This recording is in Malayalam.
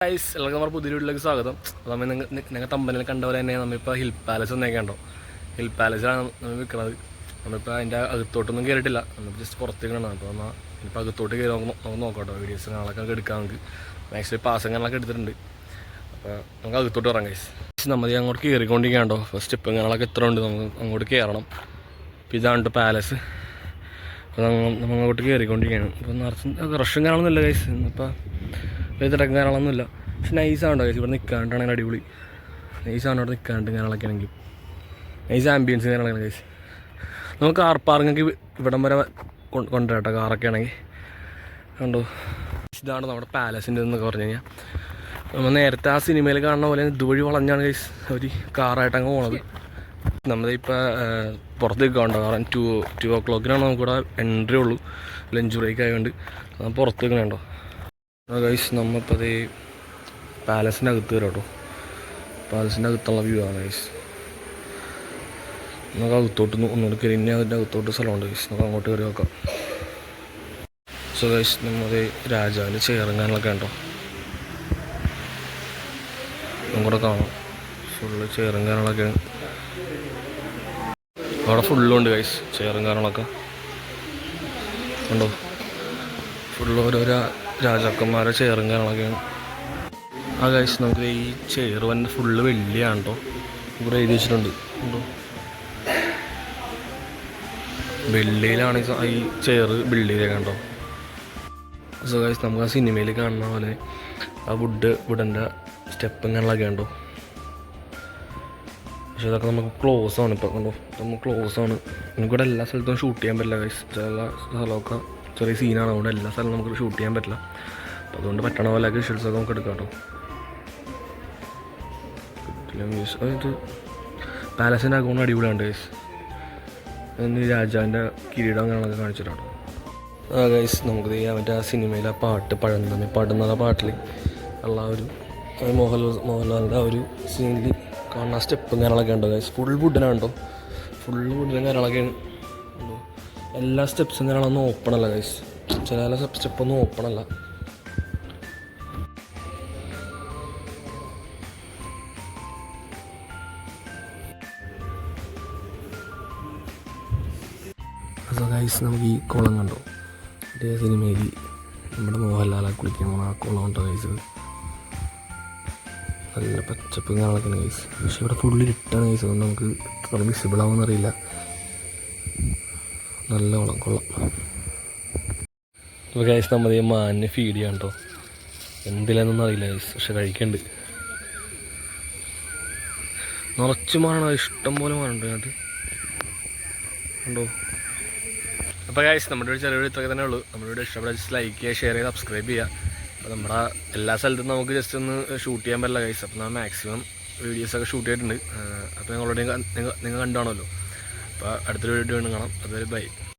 ഗൈസ് എല്ലാവർക്കും നമ്മുടെ പുതിയ വീട്ടിലേക്ക് സ്വാഗതം. അപ്പോൾ നമ്മൾ നിങ്ങൾ തമ്പനിൽ കണ്ട പോലെ തന്നെ നമ്മളിപ്പോൾ ഹിൽ പാലസ് ഒന്നേക്കെ ഉണ്ടോ. ഹിൽ പാലസിലാണ് നമ്മൾ നിൽക്കുന്നത്. നമ്മളിപ്പോൾ അതിൻ്റെ അകത്തോട്ടൊന്നും കയറിയിട്ടില്ല, നമ്മൾ ജസ്റ്റ് പുറത്തേക്ക് കണ്ടാണ്. അപ്പോൾ നമ്മൾ ഇപ്പോൾ അകത്തോട്ട് കയറി നമുക്ക് നോക്കട്ടോ. വീഡിയോസ് കാണാനൊക്കെ എടുക്കാം. നമുക്ക് മാക്സിമം പാസങ്ങളൊക്കെ എടുത്തിട്ടുണ്ട്. അപ്പോൾ നമുക്ക് അകത്തോട്ട് ഇറങ്ങാം ഗൈസ്. നമ്മൾ അങ്ങോട്ട് കയറിക്കൊണ്ടിരിക്കാണ്ടോ. ഫസ്റ്റ് സ്റ്റെപ്പ് ഇങ്ങനെയൊക്കെ എത്ര ഉണ്ട്, നമുക്ക് അങ്ങോട്ട് കയറണം. അപ്പോൾ ഇതാണ് പാലസ്. അപ്പോൾ നമ്മൾ അങ്ങോട്ട് കയറിക്കൊണ്ടിരിക്കുകയാണ്. ഇപ്പോൾ നിറച്ച് റഷും കാണുന്നില്ല ഗൈസ്. ഇപ്പോൾ തിരക്കും കാര്യങ്ങളൊന്നുമില്ല. പക്ഷെ നൈസാണോ ഗൈസ്, ഇവിടെ നിൽക്കാണ്ടാണെങ്കിൽ അടിപൊളി. നൈസാണ് ഇവിടെ നിൽക്കാണ്ട് കാര്യങ്ങളൊക്കെ ആണെങ്കിൽ. നൈസ് ആംബിയൻസ് കാര്യങ്ങളൊക്കെ ഗൈസ്. നമുക്ക് കാർ പാർക്കിങ്ങൊക്കെ ഇവിടം വരെ കൊണ്ടുവരട്ടെ കാറൊക്കെ ആണെങ്കിൽ. കണ്ടോ, ഇതാണ് നമ്മുടെ പാലസിൻ്റെ എന്നൊക്കെ പറഞ്ഞു കഴിഞ്ഞാൽ. നമ്മൾ നേരത്തെ ആ സിനിമയിൽ കാണുന്ന പോലെ ഇതുവഴി വളഞ്ഞാണ് ഗൈസ് ഒരു കാറായിട്ട് അങ്ങ് പോണത്. നമ്മളിപ്പോൾ പുറത്തേക്ക് കണ്ടോ, കാരണം 2 o'clock നമുക്കിവിടെ എൻട്രി ഉള്ളൂ. ലഞ്ച് ബ്രേക്ക് ആയതുകൊണ്ട് നമ്മൾ പുറത്തേക്ക് കണ്ടോ ഗൈസ്. നമ്മളിപ്പോൾ അത് പാലസിൻ്റെ അകത്ത് വരാം കേട്ടോ. പാലസിൻ്റെ അകത്തുള്ള വ്യൂ ആണ് ഗൈസ്. നമുക്ക് അകത്തോട്ട് ഒന്നുകൂടി കയറി ഇനി അതിൻ്റെ അകത്തോട്ട് സ്ഥലമുണ്ട് ഗൈസ്. നമുക്ക് അങ്ങോട്ട് കയറി നോക്കാം. സോ ഗൈസ്, നമ്മൾ രാജാവിൻ്റെ ചെയറുങ്ങാനൊക്കെ ഉണ്ടോ, നമുക്കിവിടെ കാണാം. ഫുള്ള് ചെയറുങ്ങാനൊക്കെയാണ് അവിടെ ഫുള്ളുണ്ട് ഗൈസ്. ചെയറുങ്ങാനൊക്കെ ഉണ്ടോ, ഫുള്ള് ഓരോരോ രാജാക്കന്മാരെ ചെയറും കാര്യങ്ങളൊക്കെയാണ്. ആ ഗൈസ്, നമുക്ക് ഈ ചെയർ വന്ന് ഫുള്ള് വെള്ളിയാണ് കേട്ടോ. ഇവിടെ എഴുതി വെച്ചിട്ടുണ്ട് ഉണ്ടോ, വെള്ളിയിലാണ് ഈ ചെയർ ബിൽഡ് ചെയ്തേക്കാൻ കേട്ടോ. സോ ഗൈസ്, നമുക്ക് ആ സിനിമയിൽ കാണുന്ന പോലെ ആ വുഡൻ്റെ സ്റ്റെപ്പ് ഇങ്ങനെയുള്ളതൊക്കെ ഉണ്ടോ. പക്ഷെ ഇതൊക്കെ നമുക്ക് ക്ലോസ് ആണ് ഇപ്പോൾ കണ്ടോ. നമുക്ക് ക്ലോസ് ആണ്. നമുക്കിവിടെ എല്ലാ സ്ഥലത്തും ഷൂട്ട് ചെയ്യാൻ പറ്റില്ല ഗൈസ്. ചില സ്ഥലമൊക്കെ ചെറിയ സീനാണ്. അതുകൊണ്ട് എല്ലാ സ്ഥലവും നമുക്ക് ഷൂട്ട് ചെയ്യാൻ പറ്റില്ല. അപ്പോൾ അതുകൊണ്ട് പറ്റണ പോലെ വിഷ്വൽസൊക്കെ നമുക്ക് എടുക്കാം കേട്ടോ. ഇത് പാലസിൻ്റെ അകൗണ്ട് അടിപൊളിയാണ് ഗൈസ്. രാജാവിൻ്റെ കിരീടം അങ്ങനെയൊക്കെ കാണിച്ചിട്ടാണ്. ആ ഗൈസ്, നമുക്ക് മറ്റേ ആ സിനിമയിലെ പാട്ട് പഴന്തമ്മ പാടുന്ന പാട്ടിൽ ഉള്ള ഒരു മോഹൻലാലിൻ്റെ ആ ഒരു സീനിൽ കാണുന്ന സ്റ്റെപ്പും കാര്യങ്ങളൊക്കെ ഉണ്ടോ ഗൈസ്. ഫുൾ വുഡിനാണ് കേട്ടോ. ഫുൾ വുഡിനും കാര്യങ്ങളൊക്കെയാണ്. എല്ലാ സ്റ്റെപ്സും കാര്യങ്ങളൊന്നും ഓപ്പൺ അല്ല ഗൈസ്. ചില സ്റ്റെപ്പൊന്നും ഓപ്പൺ അല്ല. സോ ഗൈസ്, നമുക്ക് ഈ കുളം കണ്ടോ, മറ്റേ സിനിമയിൽ നമ്മുടെ മോഹൻലാലെ കുളിക്കാൻ പോകണം ആ കുളം ഉണ്ടോ ഗൈസ്. നല്ല പച്ചപ്പും കാണാനൊക്കെയാണ് ഗൈസ്. പക്ഷെ ഇവിടെ ഫുള്ള് ഇട്ടാണ് ഗൈസ്. അതുകൊണ്ട് നമുക്ക് എത്ര വിസിബിൾ ആവുമെന്ന് അറിയില്ല. നല്ല കൊള്ളാം. ഇപ്പോൾ ഗൈസ്, നമ്മൾ ഈ മാനിനെ ഫീഡ് ചെയ്യാൻ കേട്ടോ. എന്തിലാന്നൊന്നും അറിയില്ല ഗൈസ്, പക്ഷെ കഴിക്കുന്നുണ്ട്. നിറച്ച് മാനാണ്, ഇഷ്ടം പോലെ മാനുണ്ട് അത് ഉണ്ടോ. അപ്പോൾ ഗൈസ്, നമ്മുടെ ഒരു ചെറിയൊരു ഇത്രയൊക്കെ തന്നെ ഉള്ളൂ. നമ്മുടെ വീഡിയോ ഇഷ്ടപ്പെട്ടാൽ ജസ്റ്റ് ലൈക്ക് ചെയ്യുക, ഷെയർ ചെയ്യുക, സബ്സ്ക്രൈബ് ചെയ്യുക. അപ്പോൾ നമ്മുടെ എല്ലാ സ്ഥലത്തും നമുക്ക് ജസ്റ്റ് ഒന്ന് ഷൂട്ട് ചെയ്യാൻ പറ്റില്ല ഗൈസ്. അപ്പോൾ നമ്മൾ മാക്സിമം വീഡിയോസൊക്കെ ഷൂട്ട് ചെയ്തിട്ടുണ്ട്. അപ്പോൾ നിങ്ങൾ ഓൾറെഡി നിങ്ങൾ കണ്ടാണല്ലോ. അപ്പോൾ അടുത്തൊരു വീഡിയോ കാണാം. അതുവരെ ബൈ.